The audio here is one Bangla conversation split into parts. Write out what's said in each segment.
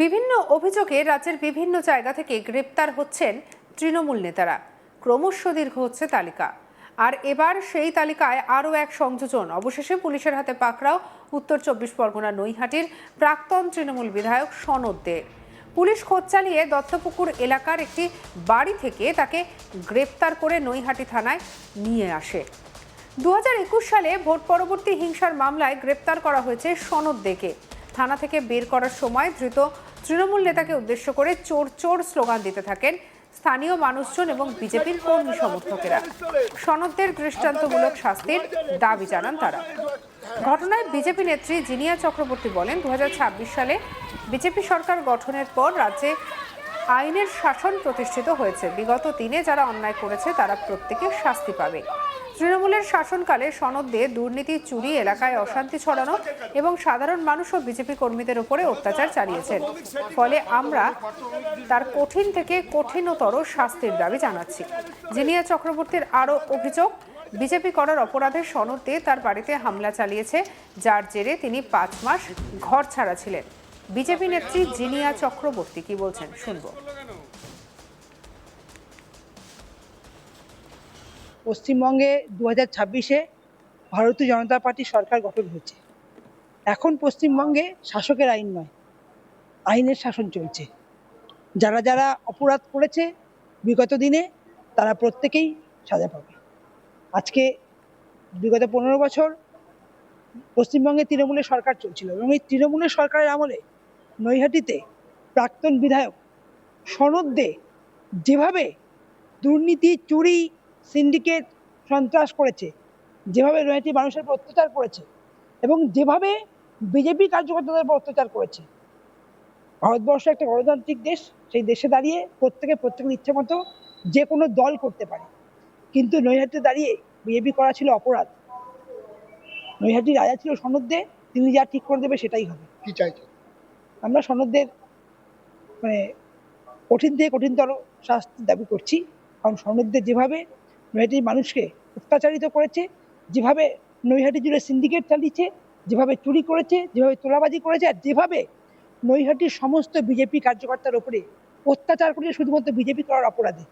বিভিন্ন অভিযোগে রাজ্যের বিভিন্ন জায়গা থেকে গ্রেপ্তার হচ্ছেন তৃণমূল নেতারা। ক্রমশ দীর্ঘ হচ্ছে তালিকা। আর এবার সেই তালিকায় আরও এক সংযোজন। অবশেষে পুলিশের হাতে পাকড়াও উত্তর ২৪ পরগনা নৈহাটির প্রাক্তন তৃণমূল বিধায়ক সনদ দে। পুলিশ খোঁজ চালিয়ে দত্তপুকুর এলাকার একটি বাড়ি থেকে তাকে গ্রেপ্তার করে নৈহাটি থানায় নিয়ে আসে। ২০২১ সালে ভোট পরবর্তী হিংসার মামলায় গ্রেপ্তার করা হয়েছে সনদ দেকে। থানা থেকে বের করার সময় ধৃত তৃণমূল নেতাকে উদ্দেশ্য করে চোর চোর স্লোগান দিতে থাকেন স্থানীয় মানুষজন এবং বিজেপির কর্মী সমর্থকেরা। সনদদের দৃষ্টান্তমূলক শাস্তির দাবি জানান তারা। ঘটনায় বিজেপি নেত্রী জিনিয়া চক্রবর্তী বলেন, ২০২৬ সালে বিজেপি সরকার গঠনের পর রাজ্যে আইনের শাসন প্রতিষ্ঠিত হয়েছে। বিগত দিনে যারা অন্যায় করেছে তারা প্রত্যেকে শাস্তি পাবে। তৃণমূলের শাসনকালে সনদ দিয়ে দুর্নীতি, চুরি, এলাকায় অশান্তি ছড়ানো এবং সাধারণ মানুষ ও বিজেপি কর্মীদের উপরে অত্যাচার চালিয়েছেন। ফলে আমরা তার কঠিন থেকে কঠিনতর শাস্তির দাবি জানাচ্ছি। জিনিয়া চক্রবর্তীর আরও অভিযোগ, বিজেপি করার অপরাধে সনদ দিয়ে তার বাড়িতে হামলা চালিয়েছে, যার জেরে তিনি ৫ মাস ঘর ছাড়া ছিলেন। বিজেপি নেত্রী জিনিয়া চক্রবর্তী কি বলছেন শুনবো। পশ্চিমবঙ্গে ২০২৬-এ ভারতীয় জনতা পার্টি সরকার গঠন হয়েছে। এখন পশ্চিমবঙ্গে শাসকের আইন নয়, আইনের শাসন চলছে। যারা যারা অপরাধ করেছে বিগত দিনে তারা প্রত্যেকেই সাজা পাবে। আজকে বিগত ১৫ বছর পশ্চিমবঙ্গে তৃণমূলের সরকার চলছিল এবং এই তৃণমূলের সরকারের আমলে নৈহাটিতে প্রাক্তন বিধায়ক সনদ দে যেভাবে দুর্নীতি, চুরি, সিন্ডিকেট, সন্ত্রাস করেছে, যেভাবে নৈহাটি মানুষের উপর অত্যাচার করেছে এবং যেভাবে বিজেপি কার্যকর্তাদের উপর অত্যাচার করেছে। ভারতবর্ষ একটা গণতান্ত্রিক দেশ, সেই দেশে দাঁড়িয়ে প্রত্যেকের ইচ্ছে মতো যে কোনো দল করতে পারে, কিন্তু নৈহাটিতে দাঁড়িয়ে বিজেপি করা ছিল অপরাধ। নৈহাটির রাজা ছিল সনদ দে, তিনি যা ঠিক করে দেবে সেটাই হবে। কি চাইছে? আমরা সনদদের কঠিন থেকে কঠিনতর শাস্তির দাবি করছি, কারণ সনদদের যেভাবে নৈহাটির মানুষকে অত্যাচারিত করেছে, যেভাবে নৈহাটি জুড়ে সিন্ডিকেট চালিয়েছে, যেভাবে চুরি করেছে, যেভাবে তোলাবাজি করেছে, আর যেভাবে নৈহাটির সমস্ত বিজেপি কার্যকর্তার ওপরে অত্যাচার করেছে শুধুমাত্র বিজেপি করার অপরাধে।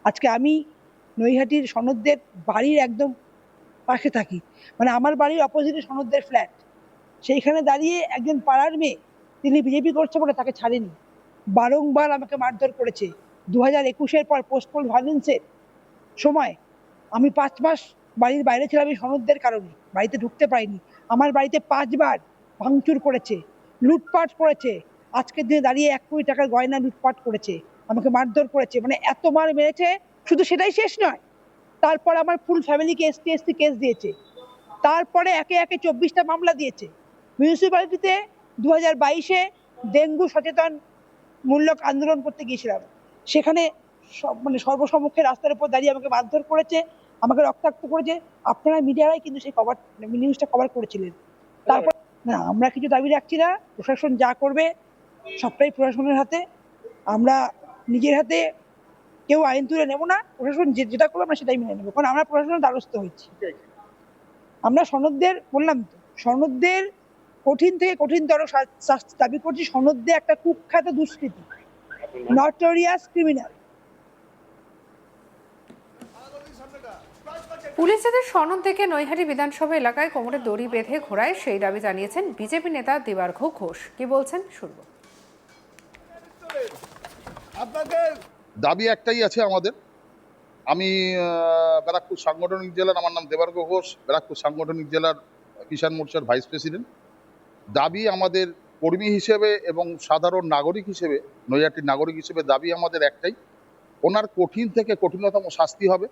আজকে আমি নৈহাটির সনদদের বাড়ির একদম পাশে থাকি, আমার বাড়ির অপোজিটে সনদদের ফ্ল্যাট। সেইখানে দাঁড়িয়ে একজন পাড়ার মেয়ে, তিনি বিজেপি করছে বলে তাকে ছাড়েনি, বারংবার আমাকে মারধর করেছে। ২০২১-এর পর পোস্টপোল ভায়োলেন্সের সময় আমি ৫ মাস বাড়ির বাইরে ছিলাম এই সনদদের কারণে, বাড়িতে ঢুকতে পারিনি। আমার বাড়িতে ৫ বার ভাঙচুর করেছে, লুটপাট করেছে। আজকের দিনে দাঁড়িয়ে ১ কোটি টাকার গয়না লুটপাট করেছে, আমাকে মারধর করেছে, এত মার মেরেছে। শুধু সেটাই শেষ নয়, তারপর আমার ফুল ফ্যামিলিকে এসটি কেস দিয়েছে। তারপরে একে একে ২৪টা মামলা দিয়েছে। মিউনিসিপ্যালিটিতে ২০২২-এ ডেঙ্গু সচেতন মূলক আন্দোলন করতে গিয়েছিলাম, সেখানে সর্বসম্মুখে রাস্তার উপর দাঁড়িয়ে আমাকে মারধর করেছে, আমাকে রক্তাক্ত করেছে। আপনারা মিডিয়ারাই কিন্তু সেই নিউজটা কভার করেছিলেন। তারপর না, আমরা কিছু দাবি রাখছি না, প্রশাসন যা করবে সবটাই প্রশাসনের হাতে। আমরা নিজের হাতে কেউ আইন তুলে নেব না, প্রশাসন যেটা করবে আমরা সেটাই মেনে নেবো, কারণ আমরা প্রশাসনের দ্বারস্থ হচ্ছি। আমরা সনদদের বললাম তো, সনদদের কঠিন থেকে কঠিনতর শাস্তি দাবি করছি। সনদদের একটা কুখ্যাত দুষ্কৃতী, নটোরিয়াস ক্রিমিনাল। পুলিশ যাদের সনদ দেখে নৈহাটি বিধানসভা এলাকায় কোমরে দড়ি বেঁধে ঘোরায়, সেই দাবি জানিয়েছেন বিজেপি নেতা দেবার্ঘ ঘোষ। কি বলছেন শুনব। দাবি একটাই আছে আমাদের। আমি ব্যারাকপুর সাংগঠনিক জেলার, আমার নাম দেবার্ঘ ঘোষ, ব্যারাকপুর সাংগঠনিক জেলার কিষাণ মোর্চার ভাইস প্রেসিডেন্ট। দাবি আমাদের কর্মী হিসেবে এবং সাধারণ নাগরিক হিসেবে, নৈহাটির নাগরিক হিসেবে দাবি আমাদের একটাই, ওনার কঠিন থেকে কঠিনতম শাস্তি হবে।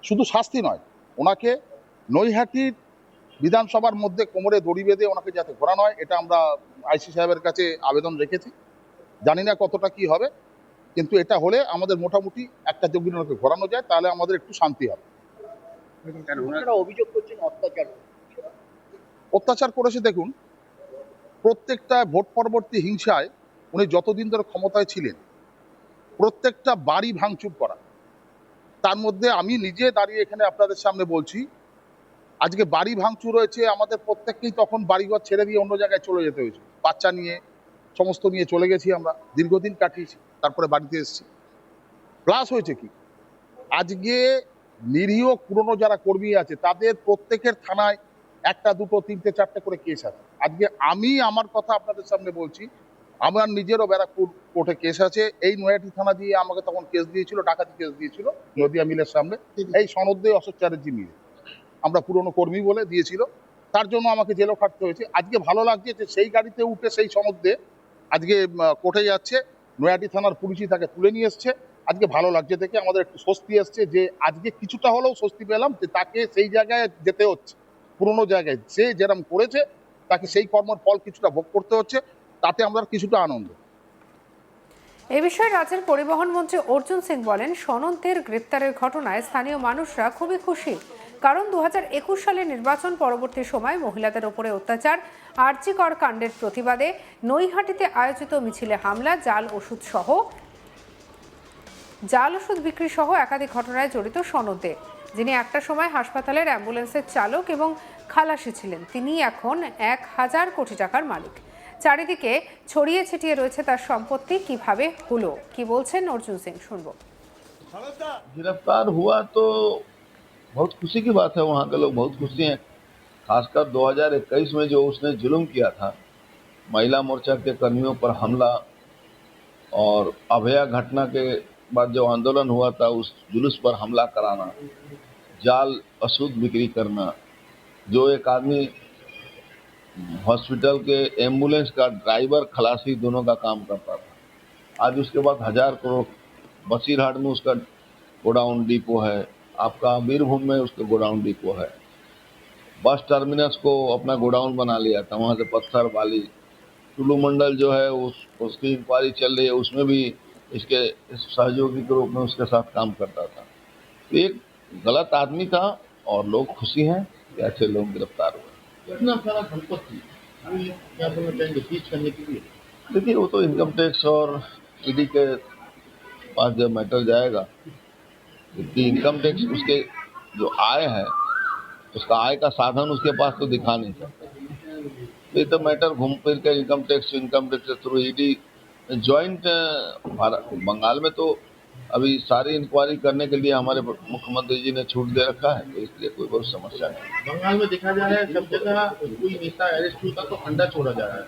শুধু শাস্তি নয়, ওনাকে নৈহাটির বিধানসভার মধ্যে কোমরে দড়ি বেঁধে ওনাকে যাতে ঘোরানো হয়, এটা আমরা আইসি সাহেবের কাছে আবেদন রেখেছি। জানি না কতটা কি হবে, কিন্তু এটা হলে আমাদের মোটামুটি একটা যোগ্য ওনাকে ঘোরানো যায়, তাহলে আমাদের একটু শান্তি হবে। অভিযোগ করছেন অত্যাচার করেছে। দেখুন, প্রত্যেকটা ভোট পরবর্তী হিংসায় উনি যতদিন ধরে ক্ষমতায় ছিলেন, প্রত্যেকটা বাড়ি ভাঙচুর করা। তার মধ্যে আমি নিজে দাঁড়িয়ে এখানে আপনাদের সামনে বলছি, আজকে বাড়ি ভাঙচুর হয়েছে, আমাদের প্রত্যেককেই তখন বাড়িঘর ছেড়ে দিয়ে অন্য জায়গায় চলে যেতে হয়েছে, বাচ্চা নিয়ে সমস্ত নিয়ে চলে গেছি, আমরা দীর্ঘদিন কাটিয়েছি, তারপরে বাড়িতে এসেছি। প্লাস হয়েছে কি, আজকে নিরীহ পুরনো যারা কর্মী আছে তাদের প্রত্যেকের থানায় একটা দুটো তিনটে চারটে করে কেস আছে। আজকে আমি আমার কথা আপনাদের সামনে বলছি, আমার নিজেরও ব্যারাকপুর কোর্টে কেস আছে। এই নৈহাটি থানা দিয়ে আমাকে তখন কেস দিয়েছিল, ডাকাতি কেস দিয়েছিল নদিয়া মিলের সামনে, এই সনদে অশোক চ্যাটার্জি মিলে, আমরা পুরনো কর্মী বলে দিয়েছিল, তার জন্য আমাকে জেলও খাটতে হয়েছে। আজকে ভালো লাগছে যে সেই গাড়িতে উঠে সেই সনদে আজকে কোর্টে যাচ্ছে, নৈহাটি থানার পুলিশই তাকে তুলে নিয়ে এসছে। আজকে ভালো লাগছে দেখে আমাদের একটু স্বস্তি এসছে যে আজকে কিছুটা হলেও স্বস্তি পেলাম যে তাকে সেই জায়গায় যেতে হচ্ছে, পুরনো জায়গায় সে যেরকম করেছে তাকে সেই কর্মের ফল কিছুটা ভোগ করতে হচ্ছে, তাতে আমরা কিছুটা আনন্দ। এ বিষয়ে রাজ্যের পরিবহন মন্ত্রী অর্জুন সিং বলেন, সনন্দের গ্রেপ্তারের ঘটনায় স্থানীয় মানুষরা খুবই খুশি, কারণ 2021 সালে নির্বাচন পরবর্তী সময় মহিলাদের ওপরে অত্যাচার, আর্জিকর কাণ্ডের প্রতিবাদে নৈহাটিতে আয়োজিত মিছিলে হামলা, জাল ওষুধ বিক্রি সহ একাধিক ঘটনায় জড়িত সনদে, যিনি একটা সময় হাসপাতালের অ্যাম্বুলেন্সের চালক এবং খালাসি ছিলেন, তিনি এখন 1000 কোটি টাকার মালিক। চারিদিকে ছড়িয়ে ছিটিয়ে রয়েছে তার সম্পত্তি। কিভাবে হলো, কি বলছেন অর্জুন সিং, শুনবো। गिरफ्तार हुआ तो बहुत खुशी की बात है, वहाँ के लोग बहुत खुशी हैं। खासकर 2021 में जो उसने जुल्म किया था, महिला मोर्चा के कर्मियों पर हमला और अभया घटना के बाद जो आंदोलन हुआ था उस जुलूस पर हमला कराना, जाल अशुद्ध बिक्री करना, जो एक आदमी हॉस्पिटल के एम्बुलेंस का ड्राइवर खलासी दोनों का काम करता था, आज उसके बाद 1000 करोड़, बसीरहाट में उसका गोडाउन डिपो है, आपका बीरभूम में उसका गोडाउन डिपो है, बस टर्मिनस को अपना गोडाउन बना लिया था, वहाँ से पत्थर बाली, टुल्लू मंडल जो है उसकी इंक्वायरी चल रही है, उसमें भी इसके सहयोगी के रूप में उसके साथ काम करता था। तो एक गलत आदमी था और लोग खुशी हैं कि ऐसे लोग गिरफ्तार हुए। इतना सारा संपत्ति अभी क्या बोलना चाहेंगे सीज करने के लिए? देखिए वो तो इनकम टैक्स और ईडी के पास जब मैटर जाएगा, क्योंकि इनकम टैक्स उसके जो आय है उसका आय का साधन उसके पास तो दिखा नहीं सकता, तो ये तो मैटर घूम फिर के इनकम टैक्स के थ्रू ईडी ज्वाइंट बंगाल में तो अभी सारी इंक्वायरी करने के लिए हमारे मुख्यमंत्री जी ने छूट दे रखा है, तो इसलिए कोई बहुत समस्या नहीं। बंगाल में देखा जा रहा है सब जगह कोई नेता अरेस्ट होता तो अंडा छोड़ा जा रहा है,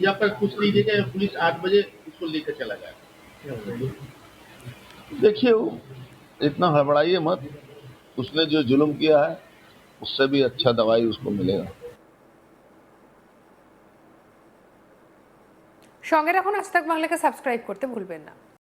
या पर कुछ लीजिएगा पुलिस 8 बजे उसको लेकर चला जाए। देखिए इतना हड़बड़ाइए मत, उसने जो जुल्म किया है उससे भी अच्छा दवाई उसको मिलेगा। সঙ্গে রাখুন আজ তাক বাংলাকে সাবস্ক্রাইব করতে ভুলবেন না।